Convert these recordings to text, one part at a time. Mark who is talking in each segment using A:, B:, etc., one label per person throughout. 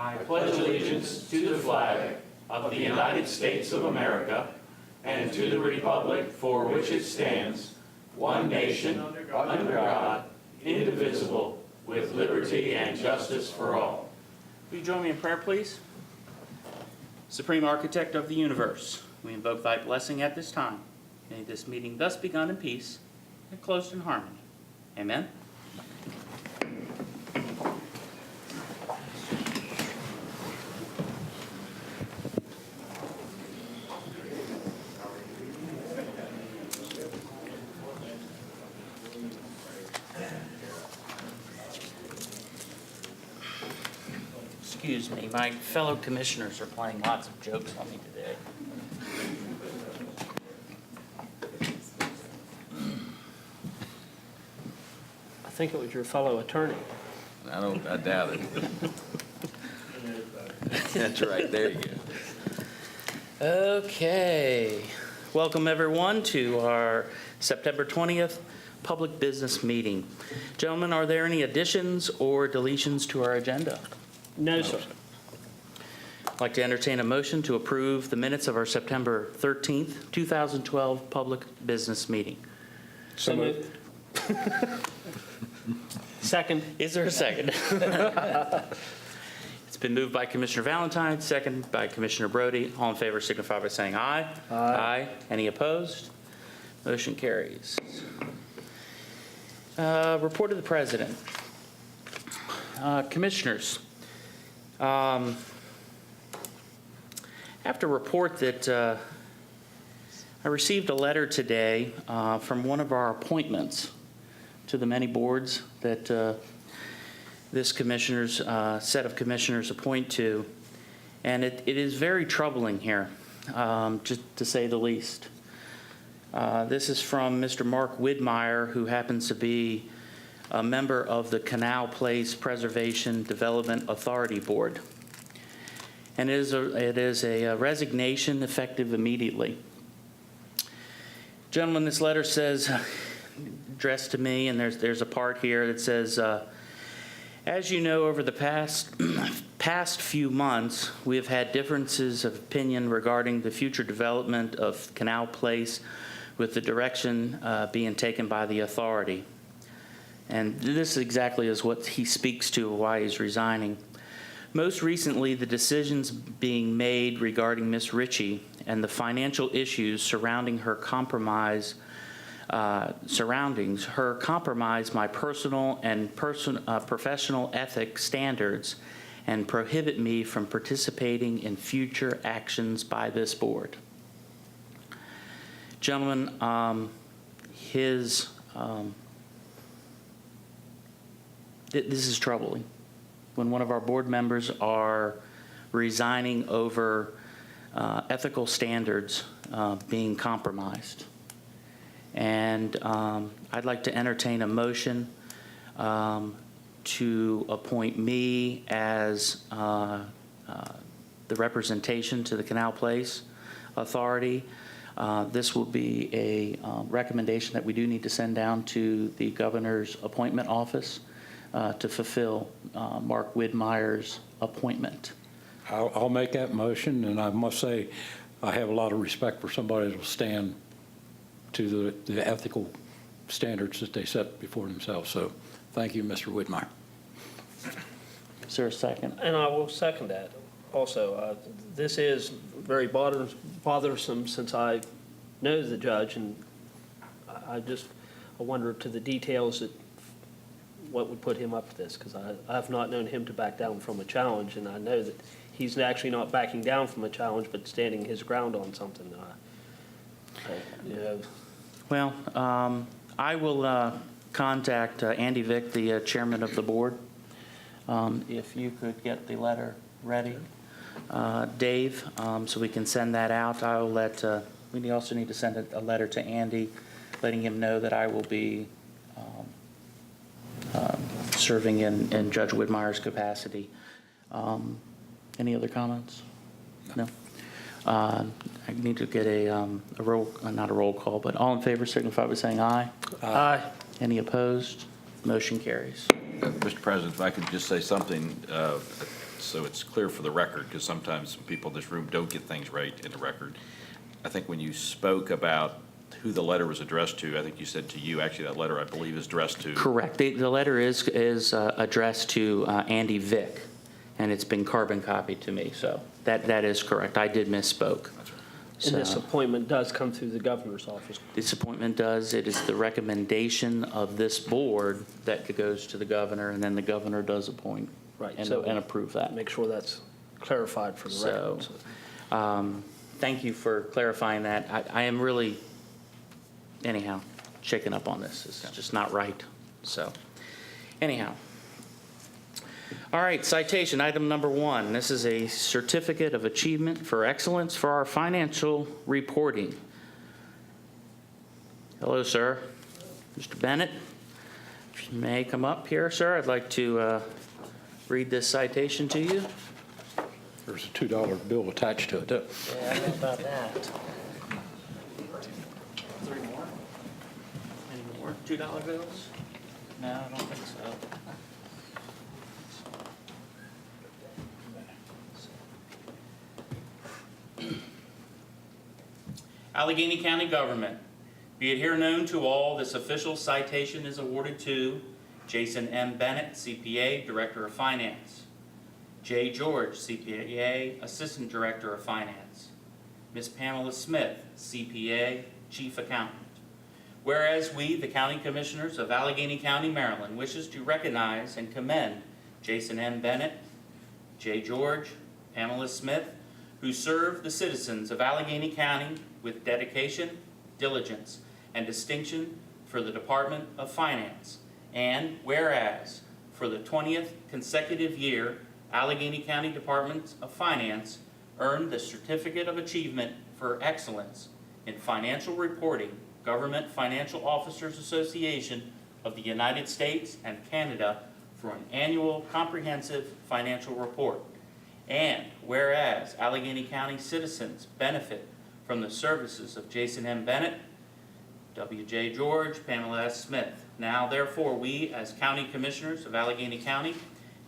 A: I pledge allegiance to the flag of the United States of America and to the republic for which it stands, one nation, under God, indivisible, with liberty and justice for all. Will you join me in prayer, please? Supreme Architect of the universe, we invoke thy blessing at this time. May this meeting thus begun in peace and closed in harmony. Amen. Excuse me, my fellow commissioners are playing lots of jokes on me today.
B: I think it was your fellow attorney.
C: I doubt it. That's right, there you go.
A: Okay. Welcome, everyone, to our September 20th public business meeting. Gentlemen, are there any additions or deletions to our agenda?
B: No, sir.
A: I'd like to entertain a motion to approve the minutes of our September 13th, 2012 public business meeting.
B: So moved. Second.
A: Is there a second? It's been moved by Commissioner Valentine, second by Commissioner Brody. All in favor signify by saying aye. Aye. Any opposed? Motion carries. Report of the President. Commissioners, I have to report that I received a letter today from one of our appointments to the many boards that this commissioners set of commissioners appoint to, and it is very troubling here, just to say the least. This is from Mr. Mark Widmeyer, who happens to be a member of the Canal Place Preservation Development Authority Board. And it is a resignation effective immediately. Gentlemen, this letter says, addressed to me, and there's a part here that says, as you know, over the past few months, we have had differences of opinion regarding the future development of Canal Place with the direction being taken by the authority. And this exactly is what he speaks to, why he's resigning. Most recently, the decisions being made regarding Ms. Ritchie and the financial issues surrounding her compromise my personal and professional ethics standards and prohibit me from participating in future actions by this board. Gentlemen, this is troubling. When one of our board members are resigning over ethical standards being compromised. And I'd like to entertain a motion to appoint me as the representation to the Canal Place Authority. This will be a recommendation that we do need to send down to the governor's appointment office to fulfill Mark Widmeyer's appointment.
D: I'll make that motion, and I must say I have a lot of respect for somebody that will stand to the ethical standards that they set before themselves. So thank you, Mr. Widmeyer.
A: Is there a second?
B: And I will second that also. This is very bothersome since I know the judge, and I wonder to the details that what would put him up to this, because I have not known him to back down from a challenge, and I know that he's actually not backing down from a challenge, but standing his ground on something.
A: Well, I will contact Andy Vick, the chairman of the board. If you could get the letter ready, Dave, so we can send that out. I will let, we also need to send a letter to Andy, letting him know that I will be serving in Judge Widmeyer's capacity. Any other comments? No? I need to get not a roll call, but all in favor signify by saying aye.
B: Aye.
A: Any opposed? Motion carries.
C: Mr. President, if I could just say something,
E: so it's clear for the record, because sometimes people in this room don't get things right in the record. I think when you spoke about who the letter was addressed to, I think you said to you. Actually, that letter, I believe, is addressed to.
A: Correct. The letter is addressed to Andy Vick, and it's been carbon copied to me, so that is correct. I did misspoke.
E: That's right.
B: And this
A: So,
B: appointment does come through the governor's office.
A: this appointment does, it is the recommendation of this board that goes to the governor, and then the governor does appoint
B: Right,
A: and
B: so-
A: approve that.
B: Make sure that's clarified for the
A: So,
B: record.
A: thank you for clarifying that. I am really, anyhow, shaken up on this. It's just not right. So, anyhow. All right, citation, item number 1. This is a certificate of achievement for excellence for our financial reporting. Hello, sir. Mr. Bennett, if you may come up here, sir. I'd like to read this citation to you.
D: There's a $2 bill attached to it.
A: Yeah, I know about that. 3 more? Any more $2 bills? No, I don't think so. Allegany County Government. Be it here known to all, this official citation is awarded to Jason M. Bennett, CPA, Director of Finance. J. George, CPA, Assistant Director of Finance. Ms. Pamela Smith, CPA, Chief Accountant. Whereas we, the County Commissioners of Allegany County, Maryland, wishes to recognize and commend Jason M. Bennett, J. George, Pamela Smith, who serve the citizens of Allegany County with dedication, diligence, and distinction for the Department of Finance. And whereas, for the 20th consecutive year, Allegany County Department of Finance earned the Certificate of Achievement for Excellence in Financial Reporting, Government Financial Officers Association of the United States and Canada for an annual comprehensive financial report. And whereas Allegany County citizens benefit from the services of Jason M. Bennett, W.J. George, Pamela S. Smith. Now therefore we, as County Commissioners of Allegany County,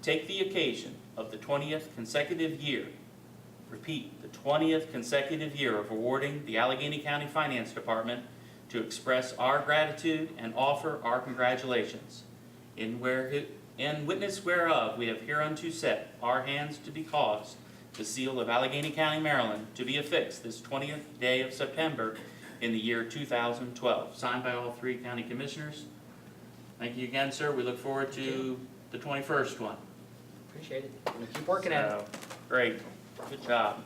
A: take the occasion of the 20th consecutive year, repeat, the 20th consecutive year of awarding the Allegany County Finance Department to express our gratitude and offer our congratulations. In witness whereof we have hereunto set our hands to be caused the seal of Allegany County, Maryland, to be affixed this 20th day of September in the year 2012. Signed by all 3 county commissioners. Thank you again, sir. We look forward to the 21st one.
F: Appreciate it. I'm gonna keep working at it.
A: So, great. Good job.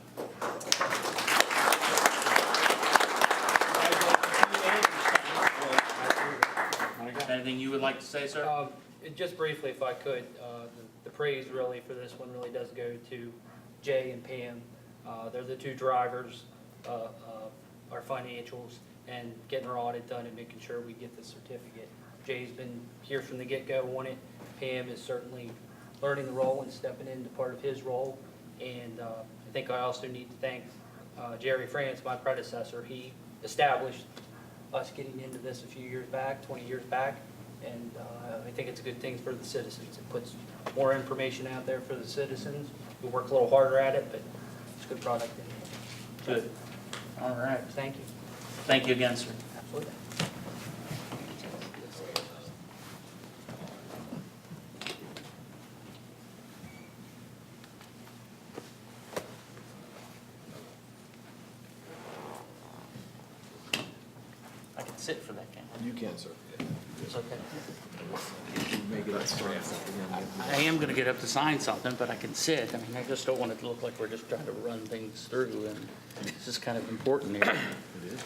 A: Anything you would like to say, sir?
F: Just briefly, if I could, the praise really for this one really does go to Jay and Pam. They're the 2 drivers, our financials, and getting our audit done and making sure we get the certificate. Jay's been here from the get-go on it. Pam is certainly learning the role and stepping into part of his role. And I think I also need to thank Jerry France, my predecessor. He established us getting into this a few years back, 20 years back, and I think it's a good thing for the citizens. It puts more information out there for the citizens. We work a little harder at it, but it's a good product.
A: Good. All right.
F: Thank you.
A: Thank you again, sir.
F: Absolutely.
A: I can sit for that, can
C: You can, sir.
A: I? It's okay.
C: You may get a strength at the end.
A: I am going to get up to sign something, but I can sit. I mean, I just don't want it to look like we're just trying to run things through, and this is kind of important here.
C: It is.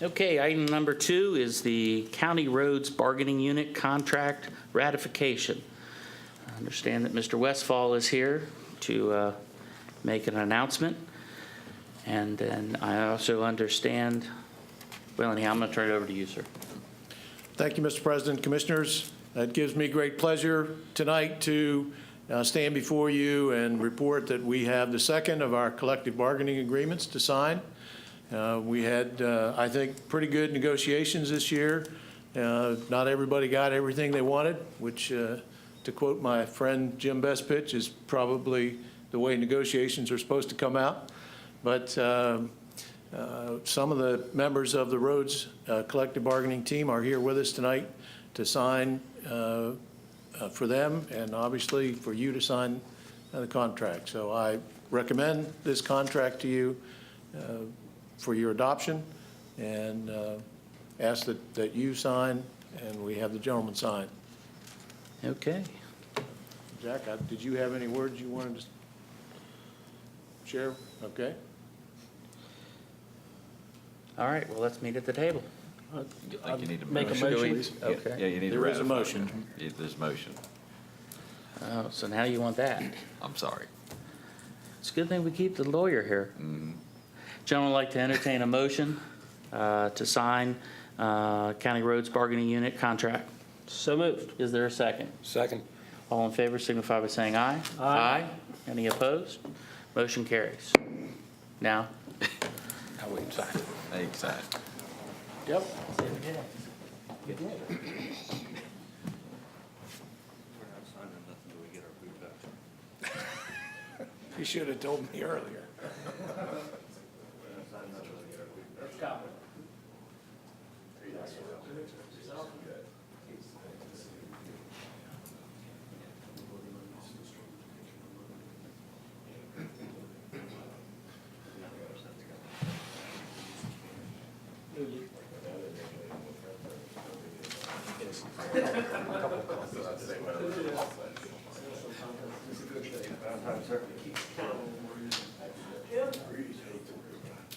A: Okay, item number 2 is the County Roads Bargaining Unit Contract Ratification. I understand that Mr. Westfall is here to make an announcement. And then I also understand, well, anyhow, I'm going to turn it over to you, sir.
G: Thank you, Mr. President, Commissioners. It gives me great pleasure tonight to stand before you and report that we have the second of our collective bargaining agreements to sign. We had, I think, pretty good negotiations this year. Not everybody got everything they wanted, which to to quote my friend Jim Bestpitch, is probably the way negotiations are supposed to come out. But some of the members of the roads collective bargaining team are here with us tonight to sign for them, and obviously for you to sign the contract. So I recommend this contract to you for your adoption, and ask that you sign and we have the gentleman sign.
A: Okay.
G: Jack, did you have any words you wanted to share? Okay.
A: All right, well, let's meet at the table.
E: I think you need to
B: Make a
E: motion.
B: motion.
A: Okay.
E: Yeah, you need to
G: There is a
E: ratify.
G: motion.
E: Yeah, there's a motion.
A: Oh, so now you want that.
E: I'm sorry.
A: It's a good thing we keep the lawyer here. Gentlemen, would like to entertain a motion to sign County Roads Bargaining Unit contract.
B: So moved.
A: Is there a second?
D: Second.
A: All in favor signify by saying aye.
B: Aye.
A: Any opposed? Motion carries. Now?
D: Now we can sign.
E: Exactly.
G: Yep. You should have told me earlier.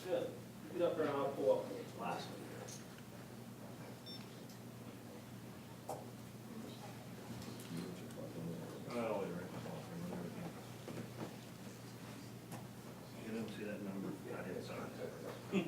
B: Good. Get up there and I'll pull up the last one.
H: You didn't see that number? I didn't sign it.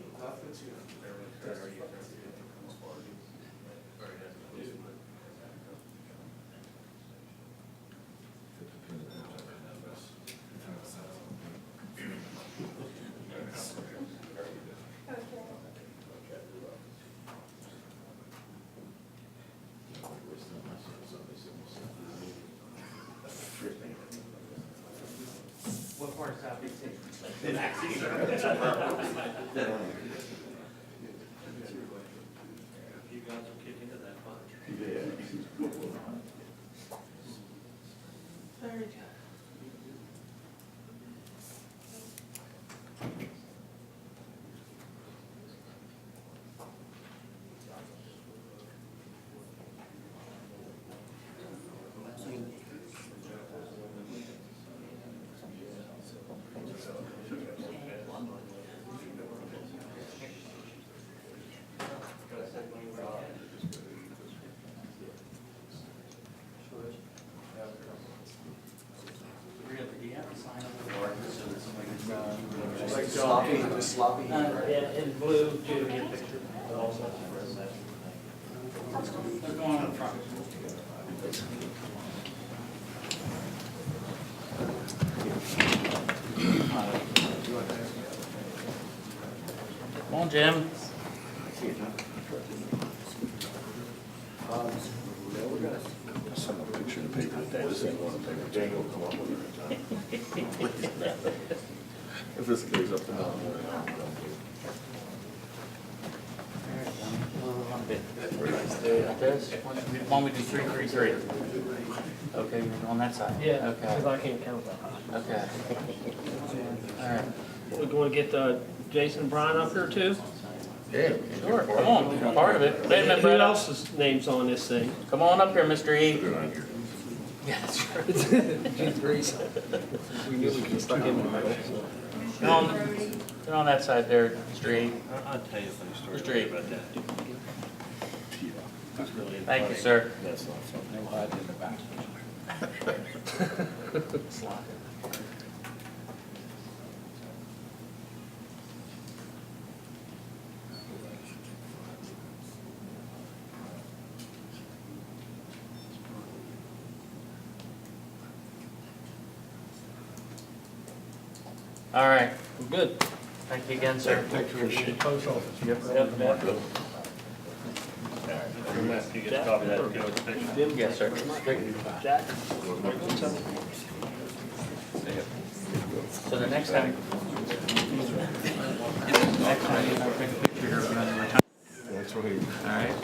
A: What part is that?
H: You guys will kick into that bunch.
A: Very good. Do you have to sign up for the so that somebody can
C: Sloppy.
B: Yeah, in blue, too, get a picture.
A: They're going up front. Come on, Jim.
C: If this goes up and down.
A: Like this? Why don't we do 333? Okay, you're on that side?
B: Yeah, because
A: Okay,
B: I can't count that high.
A: okay. All right.
B: We want to get Jason and Brian up here too?
A: Sure, come on, part of it. Wait a minute,
B: Who
A: Brett.
B: else's name's on this thing?
A: Come on up here, Mr. E. Yeah, that's right.
B: We knew we could stuck in the middle.
A: Get on that side there, Mr. E.
H: I'll tell you a funny
A: Mr.
H: story
A: E.
H: about that. It's really
A: Thank you,
H: funny.
A: sir.
H: That's not funny.
D: No hiding in the back.
A: All right,
B: Good.
A: thank you again, sir.
B: Post office.
A: Yep, yep, yep.
H: You get a copy of that, go with the picture.
A: Yes, sir.
B: Jack?
A: So the next time, you and I take a picture here of you on your retirement.
C: That's right.
A: All right?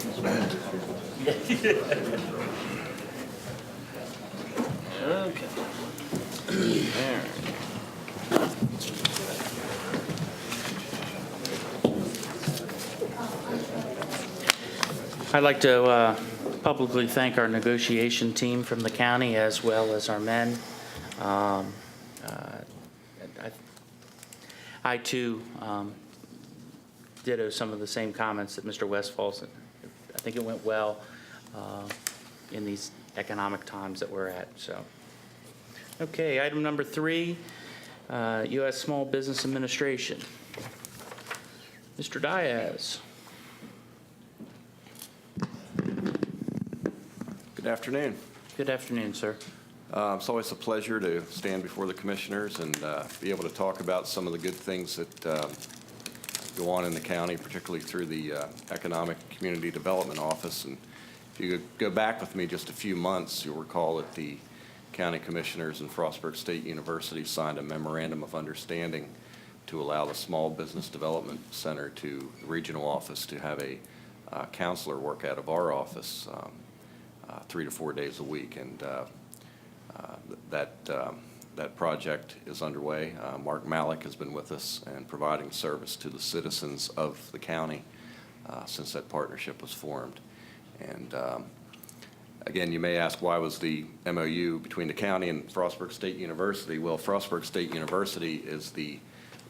A: I'd like to publicly thank our negotiation team from the county as well as our men. I too ditto some of the same comments that Mr. Westfall said. I think it went well in these economic times that we're at. So, okay, item number 3, U.S. Small Business Administration. Mr. Diaz.
I: Good afternoon.
A: Good afternoon, sir.
I: It's always a pleasure to stand before the commissioners and be able to talk about some of the good things that go on in the county, particularly through the Economic Community Development Office. And if you could go back with me just a few months, you'll recall that the county commissioners and Frostburg State University signed a memorandum of understanding to allow the Small Business Development Center to the regional office to have a counselor work out of our office 3 to 4 days a week. And that project is underway. Mark Malik has been with us and providing service to the citizens of the county since that partnership was formed. And again, you may ask, why was the MOU between the county and Frostburg State University? Well, Frostburg State University is the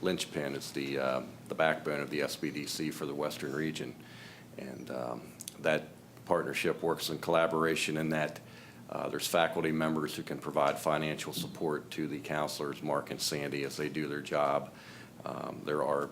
I: linchpin, it's the backbone of the SBDC for the Western region. And that partnership works in collaboration in that there's faculty members who can provide financial support to the counselors, Mark and Sandy, as they do their job. There are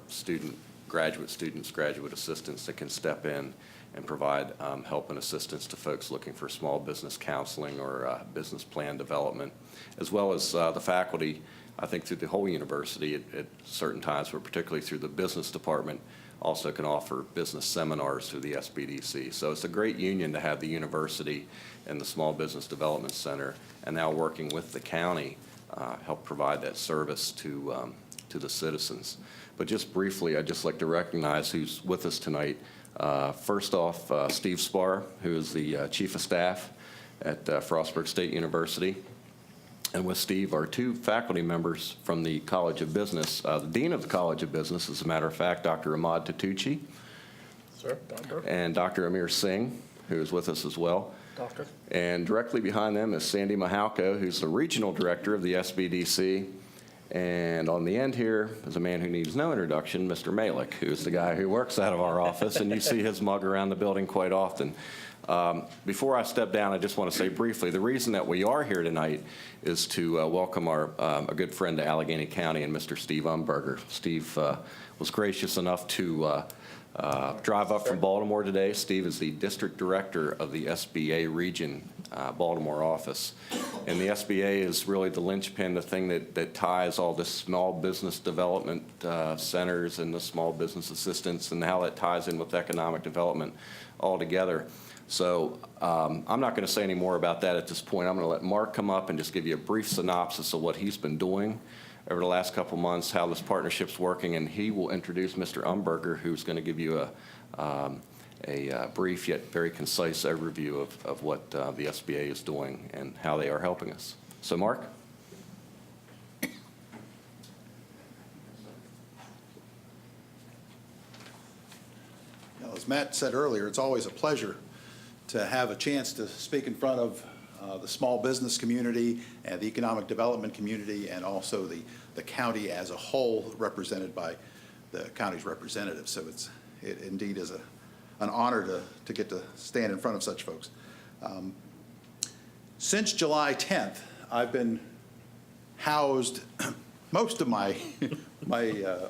I: graduate students, graduate assistants that can step in and provide help and assistance to folks looking for small business counseling or business plan development, as well as the faculty, I think, through the whole university at certain times, but particularly through the business department, also can offer business seminars through the SBDC. So it's a great union to have the university and the Small Business Development Center, and now working with the county, help provide that service to the citizens. But just briefly, I'd just like to recognize who's with us tonight. First off, Steve Spar, who is the Chief of Staff at Frostburg State University. And with Steve are 2 faculty members from the College of Business. The Dean of the College of Business, as a matter of fact, Dr. Ahmad Tatucci.
B: Sir, Doctor.
I: And Dr. Amir Singh, who is with us as well.
B: Doctor.
I: And directly behind them is Sandy Mahalko, who's the Regional Director of the SBDC. And on the end here is a man who needs no introduction, Mr. Malik, who's the guy who works out of our office, and you see his mug around the building quite often. Before I step down, I just want to say briefly, the reason that we are here tonight is to welcome a good friend to Allegany County, and Mr. Steve Umberger. Steve was gracious enough to drive up from Baltimore today. Steve is the District Director of the SBA Region Baltimore office. And the SBA is really the linchpin, the thing that ties all the small business development centers and the small business assistance, and how that ties in with economic development all together. So I'm not going to say any more about that at this point. I'm going to let Mark come up and just give you a brief synopsis of what he's been doing over the last couple months, how this partnership's working, and he will introduce Mr. Umberger, who's going to give you a brief yet very concise overview of what the SBA is doing and how they are helping us. So, Mark?
J: As Matt said earlier, it's always a pleasure to have a chance to speak in front of the small business community and the economic development community, and also the county as a whole, represented by the county's representatives. So it indeed is an honor to get to stand in front of such folks. Since July 10th, I've been housed, most of my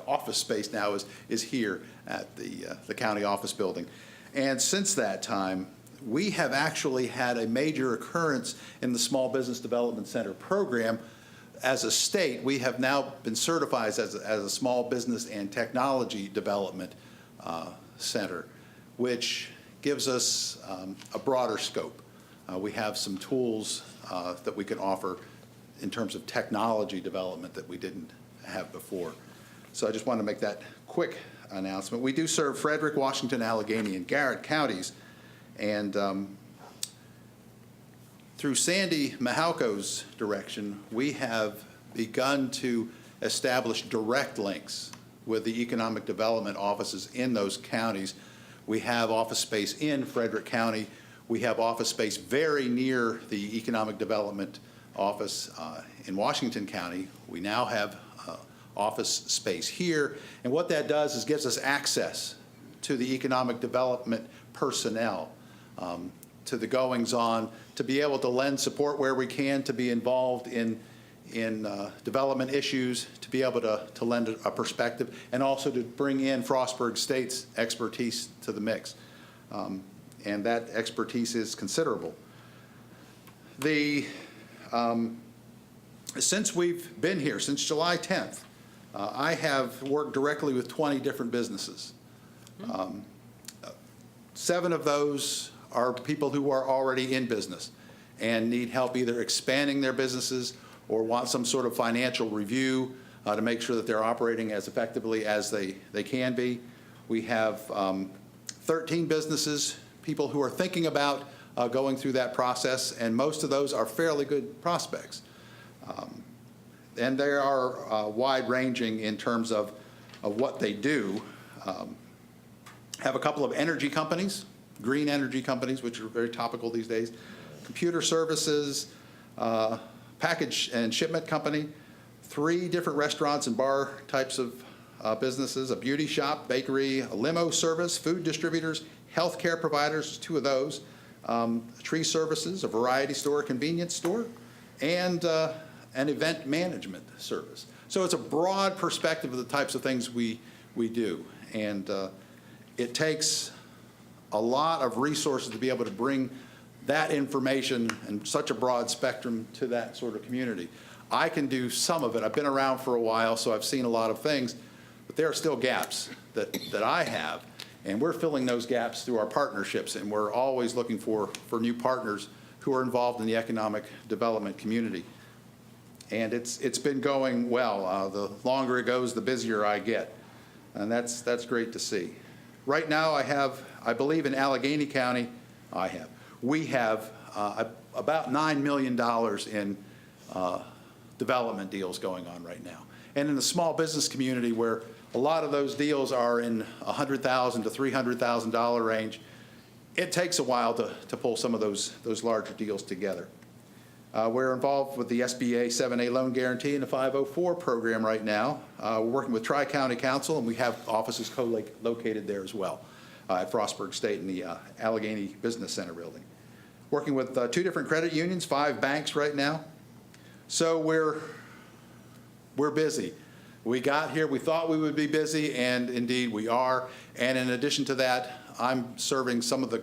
J: office space now is here at the county office building. And since that time, we have actually had a major occurrence in the Small Business Development Center program. As a state, we have now been certified as a small business and technology development center, which gives us a broader scope. We have some tools that we can offer in terms of technology development that we didn't have before. So I just wanted to make that quick announcement. We do serve Frederick, Washington, Allegany, and Garrett counties, and through Sandy Mahalko's direction, we have begun to establish direct links with the economic development offices in those counties. We have office space in Frederick County. We have office space very near the economic development office in Washington County. We now have office space here. And what that does is gives us access to the economic development personnel, to the goings-on, to be able to lend support where we can, to be involved in development issues, to be able to lend a perspective, and also to bring in Frostburg State's expertise to the mix. And that expertise is considerable. Since we've been here, since July 10th, I have worked directly with 20 different businesses. 7 of those are people who are already in business and need help either expanding their businesses or want some sort of financial review to make sure that they're operating as effectively as they can be. We have 13 businesses, people who are thinking about going through that process, and most of those are fairly good prospects. And they are wide-ranging in terms of what they do. Have a couple of energy companies, green energy companies, which are very topical these days, computer services, package and shipment company, 3 different restaurants and bar types of businesses, a beauty shop, bakery, a limo service, food distributors, healthcare providers, 2 of those, tree services, a variety store, a convenience store, and an event management service. So it's a broad perspective of the types of things we do. And it takes a lot of resources to be able to bring that information and such a broad spectrum to that sort of community. I can do some of it. I've been around for a while, so I've seen a lot of things, but there are still gaps that I have, and we're filling those gaps through our partnerships, and we're always looking for new partners who are involved in the economic development community. And it's been going well. The longer it goes, the busier I get, and that's great to see. Right now, I believe in Allegany County, we have about $9 million in development deals going on right now. And in the small business community, where a lot of those deals are in $100,000 to $300,000 range, it takes a while to pull some of those larger deals together. We're involved with the SBA 7A loan guarantee and the 504 program right now. We're working with Tri-County Council, and we have offices co-located there as well at Frostburg State in the Allegany Business Center building. Working with 2 different credit unions, 5 banks right now. So we're busy. We got here, we thought we would be busy, and indeed we are. And in addition to that, I'm serving some of the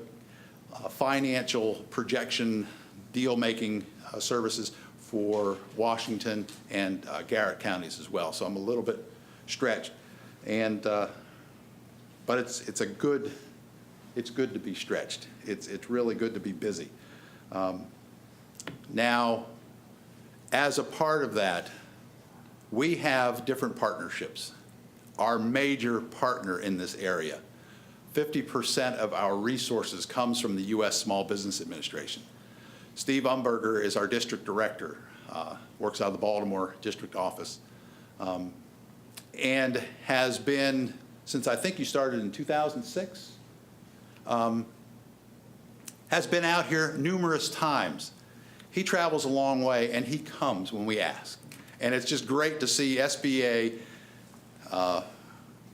J: financial projection deal-making services for Washington and Garrett counties as well. So I'm a little bit stretched, and but it's good to be stretched. It's really good to be busy. Now, as a part of that, we have different partnerships. Our major partner in this area, 50% of our resources comes from the U.S. Small Business Administration. Steve Umberger is our district director, works out of the Baltimore district office, and has been, since I think you started in 2006, has been out here numerous times. He travels a long way, and he comes when we ask. And it's just great to see SBA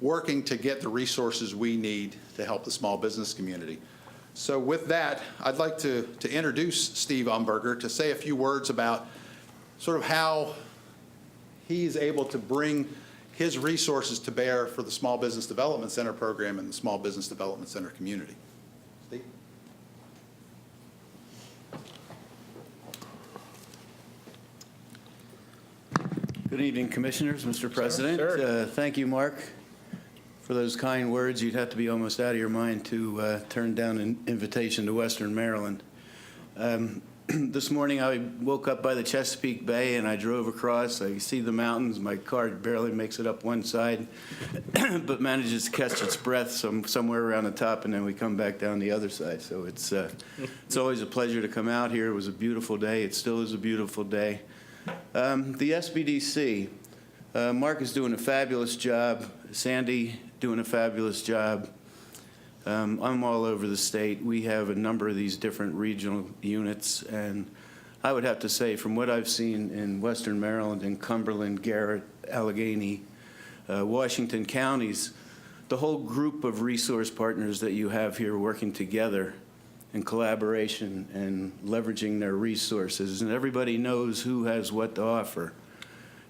J: working to get the resources we need to help the small business community. So with that, I'd like to introduce Steve Umberger to say a few words about sort of how he's able to bring his resources to bear for the Small Business Development Center program and the Small Business Development Center community. Steve?
K: Good evening, Commissioners, Mr. President.
B: Sure.
K: Thank you, Mark, for those kind words. You'd have to be almost out of your mind to turn down an invitation to Western Maryland. This morning I woke up by the Chesapeake Bay and I drove across. I see the mountains. My car barely makes it up one side, but manages to catch its breath somewhere around the top, and then we come back down the other side. So it's always a pleasure to come out here. It was a beautiful day. It still is a beautiful day. The SBDC, Mark is doing a fabulous job. Sandy doing a fabulous job. I'm all over the state. We have a number of these different regional units, and I would have to say, from what I've seen in Western Maryland and Cumberland, Garrett, Allegany, Washington counties, the whole group of resource partners that you have here working together in collaboration and leveraging their resources, and everybody knows who has what to offer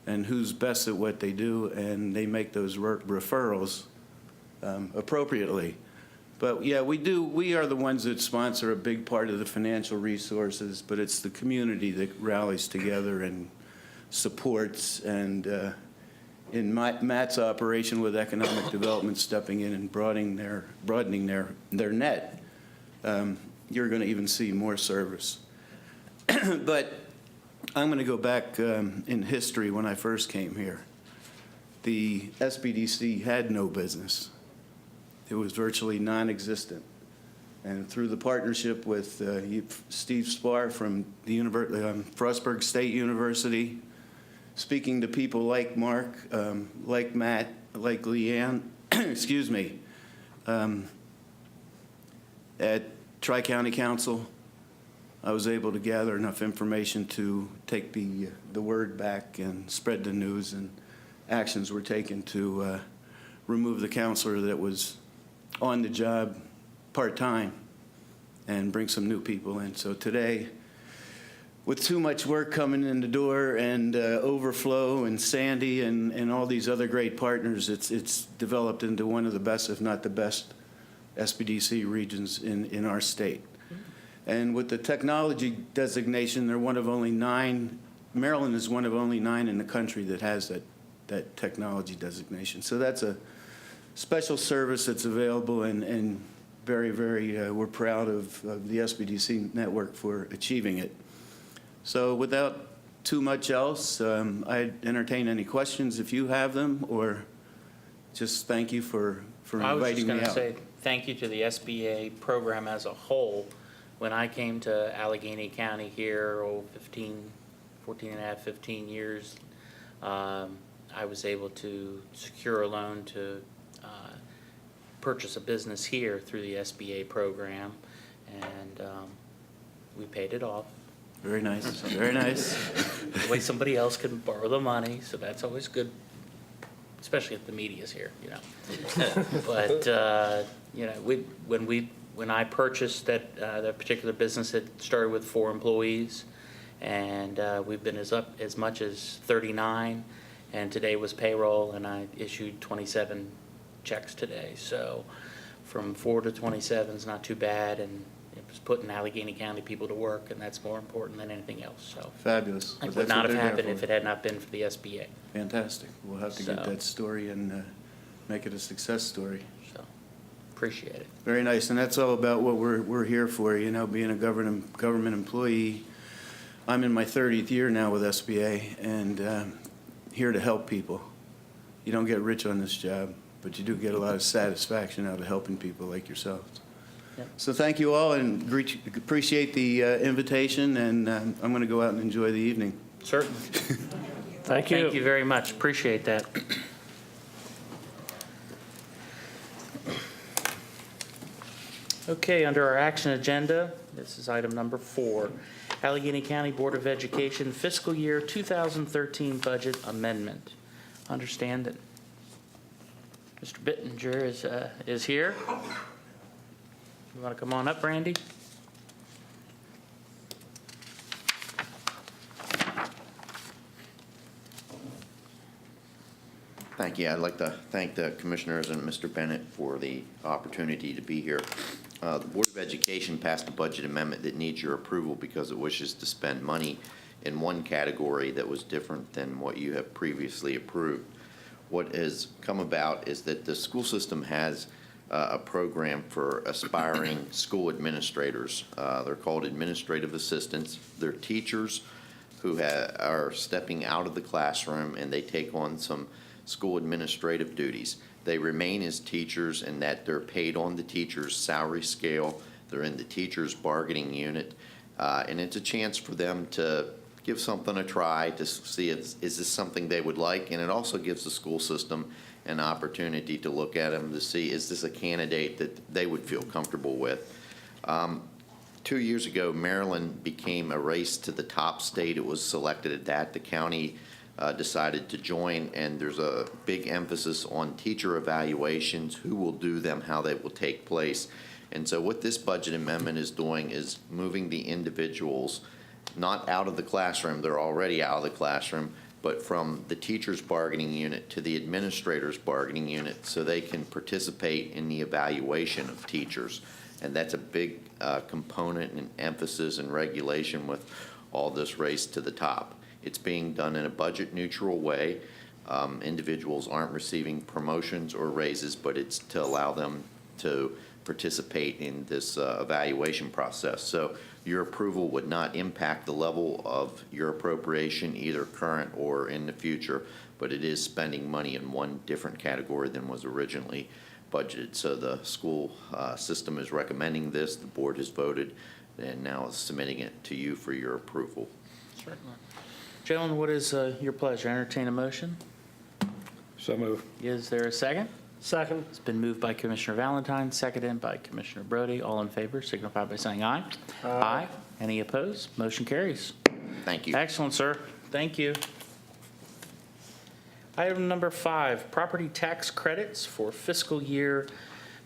K: and who's best at what they do, and they make those referrals appropriately. But yeah, we are the ones that sponsor a big part of the financial resources, but it's the community that rallies together and supports. And in Matt's operation with economic development stepping in and broadening their net, you're going to even see more service. But I'm going to go back in history when I first came here. The SBDC had no business. It was virtually non-existent. And through the partnership with Steve Spar from the Frostburg State University, speaking to people like Mark, like Matt, like Leanne, excuse me, at Tri-County Council, I was able to gather enough information to take the word back and spread the news, and actions were taken to remove the counselor that was on the job part-time and bring some new people in. So today, with too much work coming in the door and overflow and Sandy and all these other great partners, it's developed into one of the best, if not the best, SBDC regions in our state. And with the technology designation, they're one of only 9, Maryland is one of only 9 in the country that has that technology designation. So that's a special service that's available, and very, very, we're proud of the SBDC network for achieving it. So without too much else, I'd entertain any questions if you have them, or just thank you for inviting me out.
A: I was just going to say thank you to the SBA program as a whole. When I came to Allegheny County here, 14 and a half, 15 years, I was able to secure a loan to purchase a business here through the SBA program, and we paid it off.
K: Very nice, very nice.
A: The way somebody else can borrow the money, so that's always good, especially if the media's here, you know. But you know, when I purchased that particular business, it started with 4 employees, and we've been as much as 39, and today was payroll, and I issued 27 checks today. So from 4 to 27 is not too bad, and it was putting Allegheny County people to work, and that's more important than anything else. So
K: fabulous.
A: it would not have happened if it had not been for the SBA.
K: Fantastic. We'll have to get that story and make it a success story.
A: So appreciate it.
K: Very nice, and that's all about what we're here for. You know, being a government employee. I'm in my 30th year now with SBA, and here to help people. You don't get rich on this job, but you do get a lot of satisfaction out of helping people like yourselves.
A: Yep.
K: So thank you all, and appreciate the invitation, and I'm going to go out and enjoy the evening.
A: Certainly.
B: Thank you.
A: Thank you very much. Appreciate that. Okay, under our action agenda, this is item number 4, Allegheny County Board of Education fiscal year 2013 budget amendment. Understand that Mr. Bittinger is here. You want to come on up, Randy?
L: Thank you. I'd like to thank the commissioners and Mr. Bennett for the opportunity to be here. The Board of Education passed a budget amendment that needs your approval because it wishes to spend money in one category that was different than what you have previously approved. what has come about is that the school system has a program for aspiring school administrators. They're called administrative assistants. They're teachers who are stepping out of the classroom, and they take on some school administrative duties. They remain as teachers in that they're paid on the teacher's salary scale. They're in the teacher's bargaining unit. And it's a chance for them to give something a try to see is this something they would like. And it also gives the school system an opportunity to look at them to see, is this a candidate that they would feel comfortable with? 2 years ago, Maryland became a race to the top state. It was selected at that. The county decided to join, and there's a big emphasis on teacher evaluations, who will do them, how they will take place. And so what this budget amendment is doing is moving the individuals not out of the classroom, they're already out of the classroom, but from the teacher's bargaining unit to the administrator's bargaining unit so they can participate in the evaluation of teachers. And that's a big component and emphasis and regulation with all this race to the top. It's being done in a budget-neutral way. Individuals aren't receiving promotions or raises, but it's to allow them to participate in this evaluation process. So your approval would not impact the level of your appropriation, either current or in the future, but it is spending money in one different category than was originally budgeted. So the school system is recommending this, the board has voted, and now is submitting it to you for your approval.
A: Certainly. Gentlemen, what is your pleasure? Entertain a motion?
D: So move.
A: Is there a second?
B: Second.
A: It's been moved by Commissioner Valentine, seconded by Commissioner Brody. All in favor signify by saying aye. Aye. Any opposed? Motion carries.
L: Thank you.
A: Excellent, sir. Thank you. Item number 5, property tax credits for fiscal year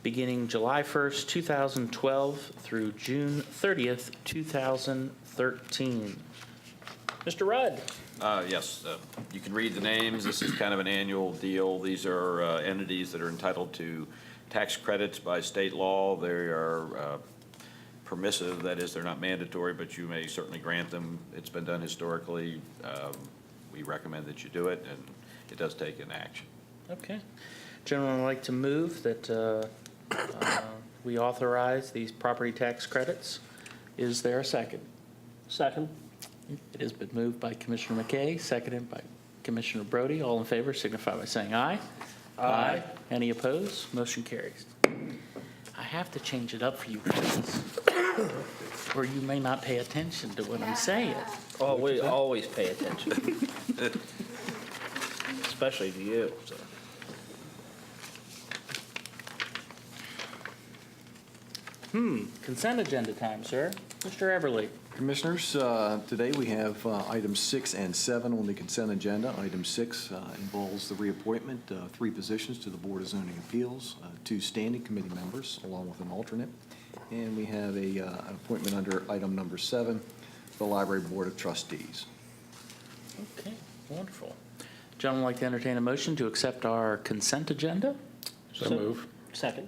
A: beginning July 1st, 2012 through June 30th, 2013. Mr. Rudd.
E: Yes, you can read the names. This is kind of an annual deal. These are entities that are entitled to tax credits by state law. They are permissive, that is, they're not mandatory, but you may certainly grant them. It's been done historically. We recommend that you do it, and it does take an action.
A: Okay. Gentlemen, I'd like to move that we authorize these property tax credits. Is there a second?
B: Second.
A: It has been moved by Commissioner McKay, seconded by Commissioner Brody. All in favor signify by saying aye. Aye. Any opposed? Motion carries. I have to change it up for you guys, or you may not pay attention to what I'm saying.
B: Oh, we always pay attention. Especially to you, so.
A: Consent agenda time, sir. Mr. Everly.
C: Commissioners, today we have items 6 and 7 on the consent agenda. Item 6 involves the reappointment of 3 positions to the Board of Zoning Appeals, 2 standing committee members along with an alternate. And we have an appointment under item number 7, the Library Board of Trustees.
A: Okay, wonderful. Gentlemen, like to entertain a motion to accept our consent agenda?
D: So move.
B: Second.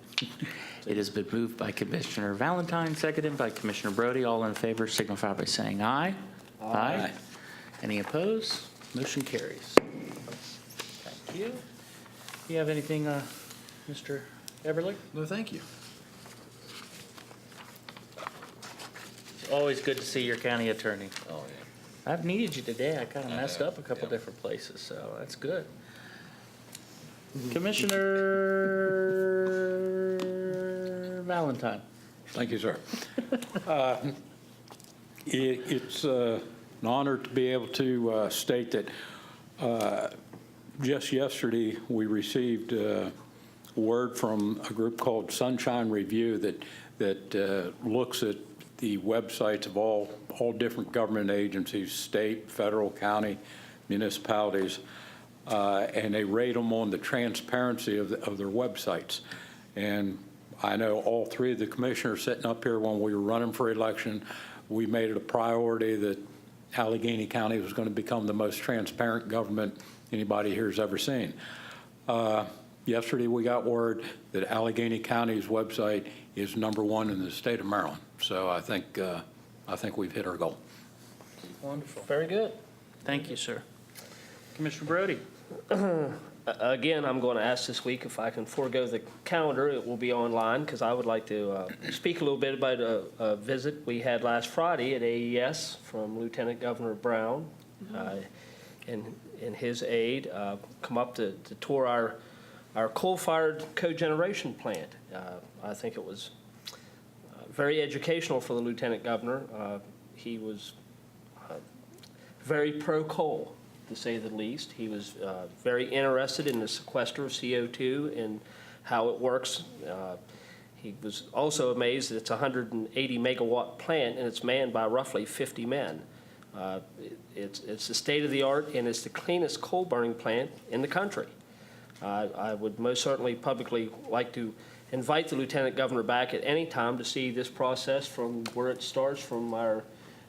A: It has been moved by Commissioner Valentine, seconded by Commissioner Brody. All in favor signify by saying aye. Aye. Any opposed? Motion carries. Thank you. Do you have anything, Mr. Everly?
C: No, thank you.
A: It's always good to see your county attorney.
C: Oh, yeah.
A: I've needed you today. I kind of messed
C: have,
A: up a couple
C: yeah.
A: different places, so that's good. Commissioner Valentine.
D: Thank you, sir. It's an honor to be able to state that just yesterday we received word from a group called Sunshine Review that looks at the websites of all different government agencies, state, federal, county, municipalities, and they rate them on the transparency of their websites. And I know all 3 of the commissioners sitting up here when we were running for election, we made it a priority that Allegany County was going to become the most transparent government anybody here has ever seen. Yesterday we got word that Allegany County's website is #1 in the state of Maryland. So I think we've hit our goal.
A: Wonderful.
B: Very good.
A: Thank you, sir. Commissioner Brody.
B: Again, I'm going to ask this week if I can forego the calendar. It will be online because I would like to speak a little bit about a visit we had last Friday at AES from Lieutenant Governor Brown and his aide, come up to tour our coal-fired cogeneration plant. I think it was very educational for the Lieutenant Governor. He was very pro-coal, to say the least. He was very interested in the sequester of CO2 and how it works. He was also amazed that it's a 180 megawatt plant and it's manned by roughly 50 men. It's the state of the art and it's the cleanest coal burning plant in the country. I would most certainly publicly like to invite the Lieutenant Governor back at any time to see this process from where it starts from our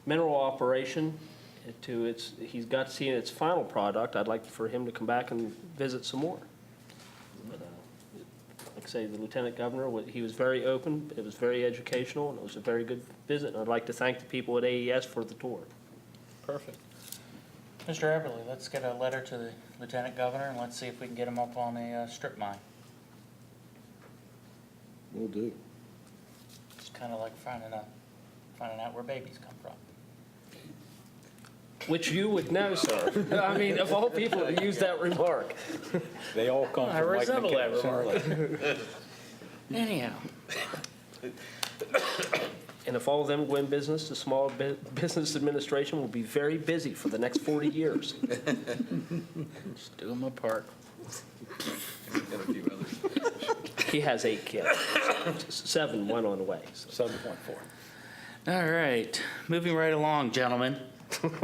B: mineral operation to he's got to see its final product. I'd like for him to come back and visit some more. But, like I say, the Lieutenant Governor, he was very open, it was very educational, and it was a very good visit. And I'd like to thank the people at AES for the tour.
A: Perfect. Mr. Everly, let's get a letter to the Lieutenant Governor and let's see if we can get him up on a strip mine.
K: Will do.
A: It's kind of like finding out where babies come from.
B: Which you would know, sir. I mean, of all people to use that remark.
D: They all come
A: I
D: from Mike
A: resemble that
D: McKenna.
A: remark. Anyhow.
B: And if all of them go in business, the Small Business Administration will be very busy for the next 40 years.
A: Just do them apart.
B: He has 8 kids. 7, 1 on the way. So.
D: 7.4.
A: All right, moving right along, gentlemen. We're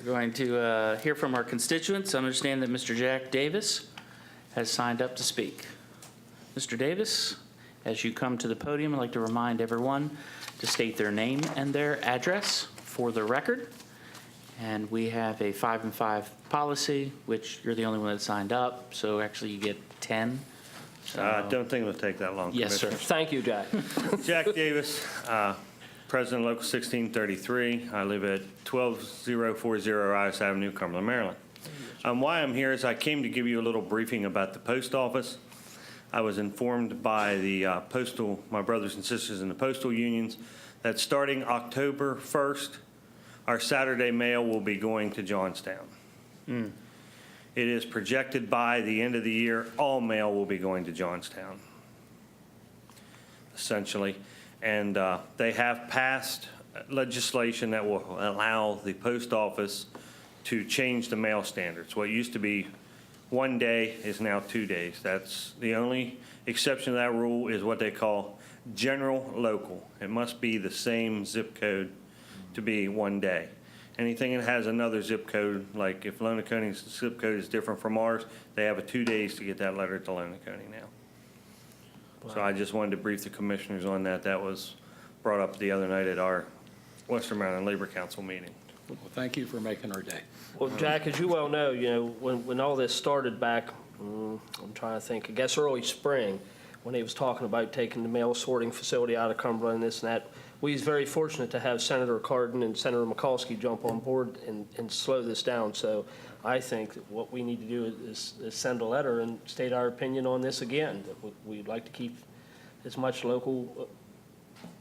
A: going to hear from our constituents. I understand that Mr. Jack Davis has signed up to speak. Mr. Davis, as you come to the podium, I'd like to remind everyone to state their name and their address for the record. And we have a 5 and 5 policy, which you're the only one that signed up, so actually you get 10.
H: I don't think it'll take that long.
A: Yes, sir.
B: Thank you, Jack.
H: Jack Davis, President Local 1633. I live at 12040 Rice Avenue, Cumberland, Maryland. Why I'm here is I came to give you a little briefing about the post office. I was informed by the my brothers and sisters in the postal unions, that starting October 1st, our Saturday mail will be going to Johnstown. It is projected by the end of the year, all mail will be going to Johnstown, essentially. And they have passed legislation that will allow the post office to change the mail standards. What used to be 1 day is now 2 days. That's the only exception to that rule is what they call general local. It must be the same zip code to be 1 day. Anything that has another zip code, like if Lonacone's zip code is different from ours, they have 2 days to get that letter to Lonacone now. So I just wanted to brief the commissioners on that. That was brought up the other night at our Western Maryland Labor Council meeting.
D: Well, thank you for making our day.
B: Well, Jack, as you well know, when all this started back, I'm trying to think, I guess early spring, when he was talking about taking the mail sorting facility out of Cumberland and this and that, we was very fortunate to have Senator Cardin and Senator McCoskey jump on board and slow this down. So I think that what we need to do is send a letter and state our opinion on this again, that we'd like to keep as much local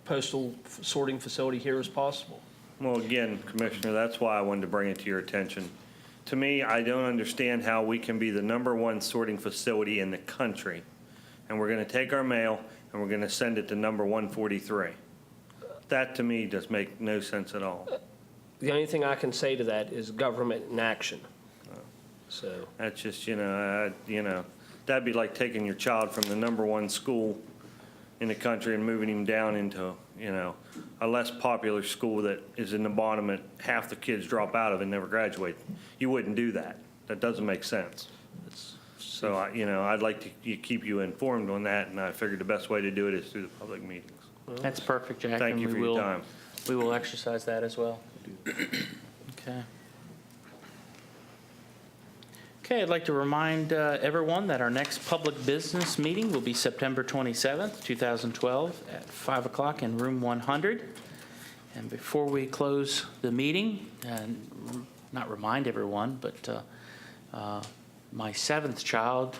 B: postal sorting facility here as possible.
H: Well, again, Commissioner, that's why I wanted to bring it to your attention. To me, I don't understand how we can be the #1 sorting facility in the country, and we're going to take our mail and we're going to send it to number 143. That, to me, does make no sense at all.
B: The only thing I can say to that is government in action. So
H: That's just, that'd be like taking your child from the #1 school in the country and moving him down into, a less popular school that is in the bottom that half the kids drop out of and never graduate. You wouldn't do that. That doesn't make sense. So, I'd like to keep you informed on that, and I figured the best way to do it is through the public meetings.
A: That's perfect, Jack.
H: Thank
A: and
H: you
A: we
H: for your
A: will-
H: time.
A: We will exercise that as well. Okay. Okay, I'd like to remind everyone that our next public business meeting will be September 27th, 2012 at 5 o'clock in room 100. And before we close the meeting, and not remind everyone, but My seventh child,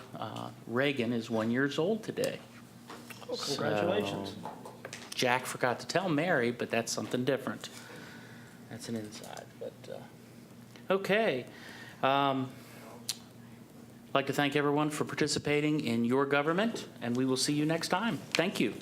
A: Reagan, is 1 year old today.
B: Oh, congratulations.
A: So, Jack forgot to tell Mary, but that's something different. That's an inside, but, okay. I'd like to thank everyone for participating in your government, and we will see you next time. Thank you.